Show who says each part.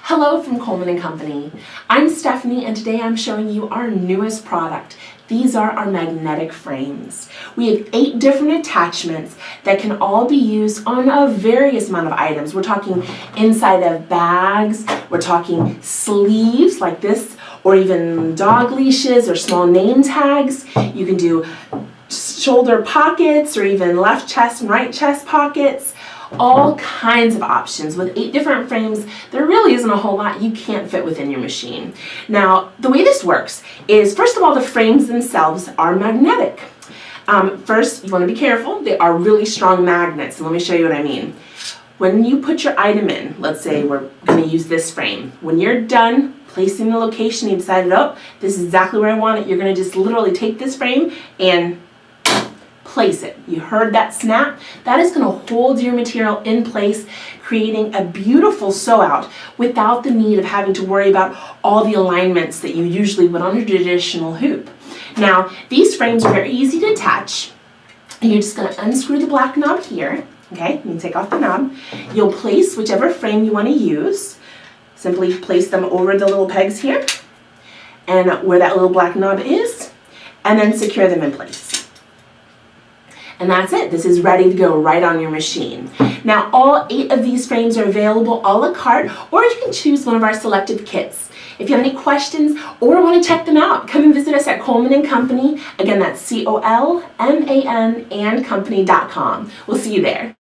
Speaker 1: Hello from Coleman & Company. I'm Stephanie and today I'm showing you our newest product. These are our magnetic frames. We have 8 different attachments that can all be used on a various amount of items. We're talking inside of bags, we're talking sleeves like this, or even dog leashes or small name tags. You can do shoulder pockets or even left chest and right chest pockets. All kinds of options. With 8 different frames, there really isn't a whole lot you can't fit within your machine. Now, the way this works is, first of all, the frames themselves are magnetic. First, you want to be careful. They are really strong magnets, and let me show you what I mean. When you put your item in, let's say we're going to use this frame, when you're done placing the location, you decided, oh, this is exactly where I want it, you're going to just literally take this frame and place it. You heard that snap? That is going to hold your material in place, creating a beautiful sew out without the need of having to worry about all the alignments that you usually would on a traditional hoop. Now, these frames are very easy to attach. You're just going to unscrew the black knob here. Okay, you can take off the knob. You'll place whichever frame you want to use. Simply place them over the little pegs here and where that little black knob is, and then secure them in place. And that's it. This is ready to go right on your machine. Now, all 8 of these frames are available a la carte, or you can choose one of our selective kits. If you have any questions or want to check them out, come and visit us at Coleman & Company. Again, that's COLMAN and company.com. We'll see you there.